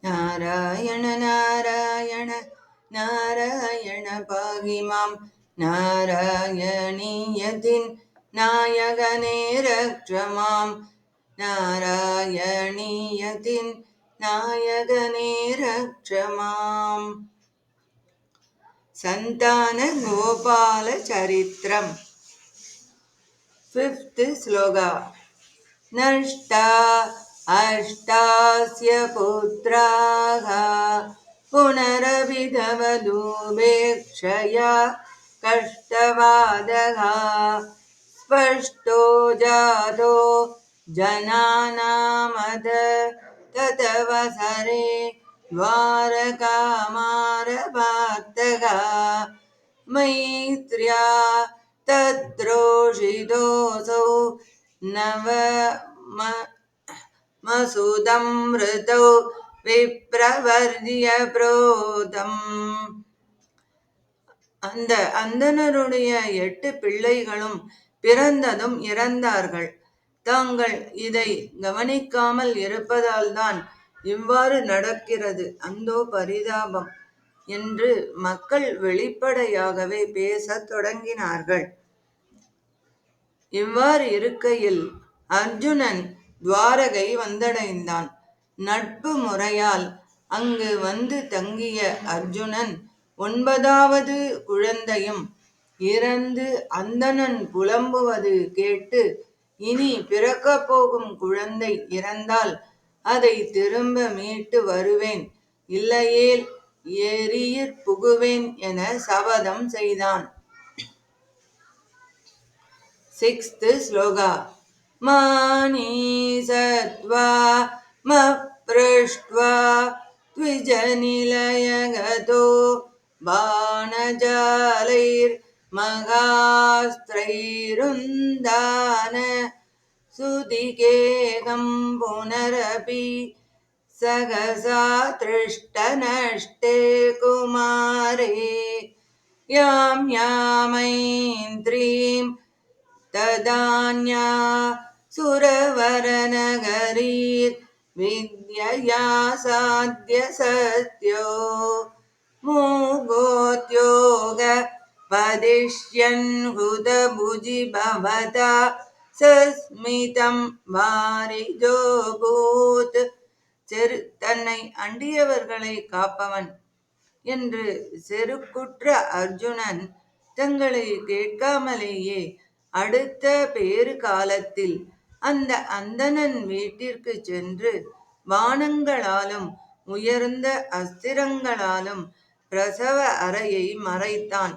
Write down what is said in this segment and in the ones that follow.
நாராயண நாராயண நாராயண பாகி மாம் நாராயணீயத்தின் நாயகனே ரக்ஷமாம் நாராயணீயத்தின் நாயகனே ரக்ஷமாம். சந்தான கோபால சரித்திரம். ஃபிஃப்த் ஸ்லோகா. नष्टा अष्टास्य पुत्राः पुनरभिधवदुभेक्षया कष्टवादः स्पष्टो जातो जनानामद ततवसरे द्वारकामारभाक्तः मैत्र्या तद्रोषितोऽसौ नवमसुदमृतौ விப்ரவர்ய புரோதம். அந்த அந்தணருடைய 8 பிள்ளைகளும் பிறந்ததும் இறந்தார்கள். தாங்கள் இதை கவனிக்காமல் இருப்பதால் தான் இவ்வாறு நடக்கிறது, அந்தோ பரிதாபம் என்று மக்கள் வெளிப்படையாகவே பேசத் தொடங்கினார்கள். இவ்வாறு இருக்கையில் அர்ஜுனன் துவாரகை வந்தடைந்தான். நட்பு முறையால் அங்கு வந்து தங்கிய அர்ஜுனன் 9வது குழந்தையும் இறந்து அந்தணன் புலம்புவது கேட்டு, இனி பிறக்கப் போகும் குழந்தை இறந்தால் அதை திரும்ப மீட்டு வருவேன், இல்லையேல் எரியிற் புகுவேன் என சபதம் செய்தான். 6th ஸ்லோகா. மானீசத்வா மப்ருஷ்ட்வா த்விஜநிலயகதோ பாணஜாலைர் மகாஸ்திரைருந்தான சுதிகேகம் புனரபி சகசா திருஷ்டநஷ்டே குமாரே யாம் யாமைந்திரீம் ததான்யா சுரவரநகரீர் வித்யயா சாத்ய சத்யோ மூகோத்யோக வதிஷ்யன் ஹுதபுஜி பவதா சஸ்மிதம் வாரிஜோபூத். தன்னை அண்டியவர்களை காப்பவன் என்று செருக்குற்ற அர்ஜுனன் தங்களை கேட்காமலேயே அடுத்த பேறு காலத்தில் அந்த அந்தணன் வீட்டிற்கு சென்று பாணங்களாலும் உயர்ந்த அஸ்திரங்களாலும் பிரசவ அறையை மறைத்தான்.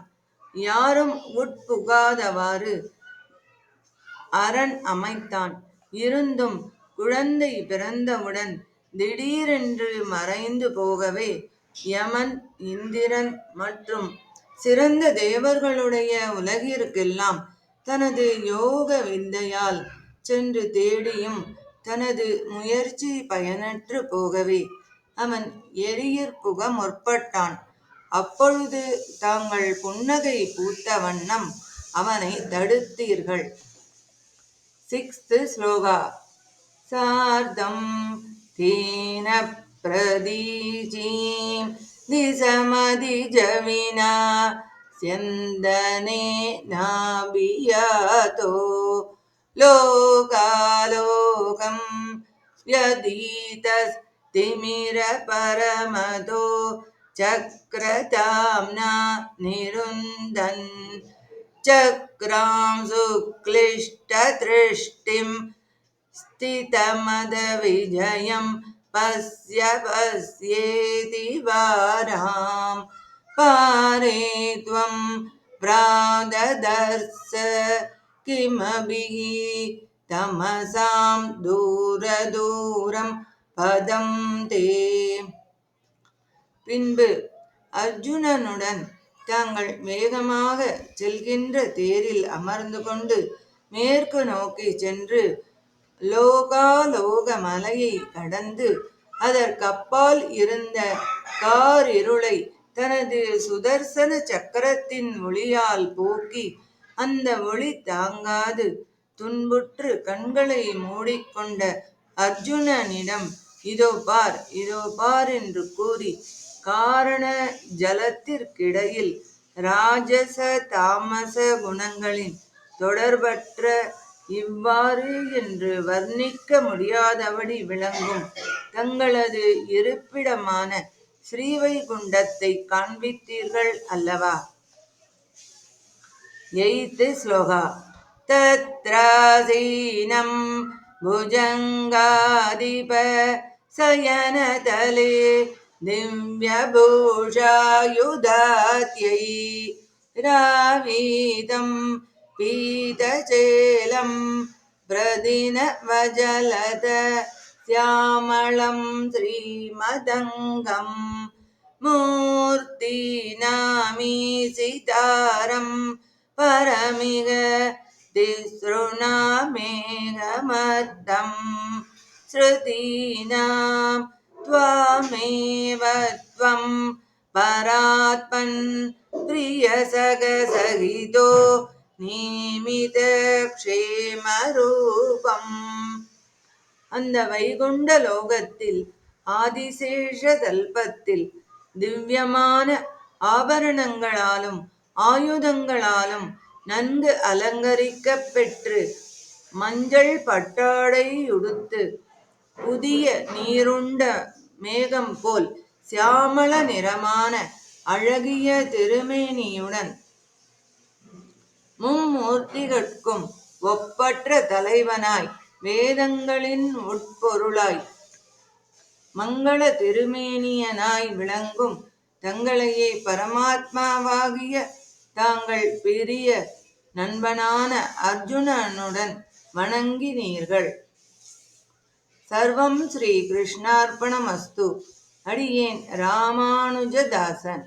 யாரும் உட்புகாதவாறு அரண் அமைத்தான். இருந்தும் குழந்தை பிறந்தவுடன் திடீரென்று மறைந்து போகவே யமன், இந்திரன் மற்றும் சிறந்த தேவர்களுடைய உலகிற்கெல்லாம் தனது யோக வித்தையால் சென்று தேடியும் தனது முயற்சி பயனற்று போகவே அவன் எரியிற் புக முற்பட்டான். அப்பொழுது தாங்கள் புன்னகை பூத்த வண்ணம் அவனை தடுத்தீர்கள். 6th ஸ்லோகா. சார்தம் தீன பிரதீச்சீம் திசமதிஜவினா ஸ்யந்தனே நாபியாதோ லோகாலோகம் யதீதஸ் திமிர பரமதோ சக்ரதாம்னா நிருந்தன் சக்ராம் சுக்லிஷ்டத்ருஷ்டிம் ஸ்திதமத விஜயம் பஸ்ய பஸ்யேதி வாராம் பாரே த்வம் ப்ராததர்ஸ கிமபிஹி தமசாம் தூர தூரம் பதம் தே. பின்பு அர்ஜுனனுடன் தாங்கள் வேகமாக செல்கின்ற தேரில் அமர்ந்து கொண்டு மேற்கு நோக்கி சென்று லோகாலோக மலையை கடந்து அதற்கப்பால் இருந்த காரிருளை தனது சுதர்சன சக்கரத்தின் ஒளியால் போக்கி அந்த ஒளி தாங்காது துன்புற்று கண்களை மூடிக்கொண்ட அர்ஜுனனிடம் இதோ பார் இதோ பார் என்று கூறி காரண ஜலத்திற்கிடையில் ராஜச தாமச குணங்களின் தொடர்பற்ற இவ்வாறு என்று வர்ணிக்க முடியாதபடி விளங்கும் தங்களது இருப்பிடமான ஸ்ரீவைகுண்டத்தை காண்பித்தீர்கள் அல்லவா. 8th ஸ்லோகா. தத்ராசீனம் புஜங்காதிப சயனதலே திவ்யபூஷாயுதாத்யை ராவீதம் பீதச்சேலம் பிரதினவஜலத சியாமளம் ஸ்ரீமதங்கம் மூர்த்திநாமீசிதாரம் பரமிக திஸ்ருணாமேகமர்த்தம் ஸ்ருதீனாம் த்வாமேவ த்வம் பராத்மன் பிரியசகசகிதோ நீமித க்ஷேமரூபம். அந்த வைகுண்ட லோகத்தில் ஆதிசேஷ தல்பத்தில் திவ்யமான ஆபரணங்களாலும் ஆயுதங்களாலும் நன்கு அலங்கரிக்கப் பெற்று மஞ்சள் பட்டாடை உடுத்து புதிய நீருண்ட மேகம் போல் சியாமள நிறமான அழகிய திருமேனியுடன் மும்மூர்த்திகட்கும் ஒப்பற்ற தலைவனாய் வேதங்களின் உட்பொருளாய் மங்கள திருமேனியனாய் விளங்கும் தங்களையே பரமாத்மாவாகிய தாங்கள் பிரிய நண்பனான அர்ஜுனனுடன் வணங்கினீர்கள். சர்வம் ஸ்ரீ கிருஷ்ணார்ப்பணமஸ்து. அடியேன் ராமானுஜதாசன்.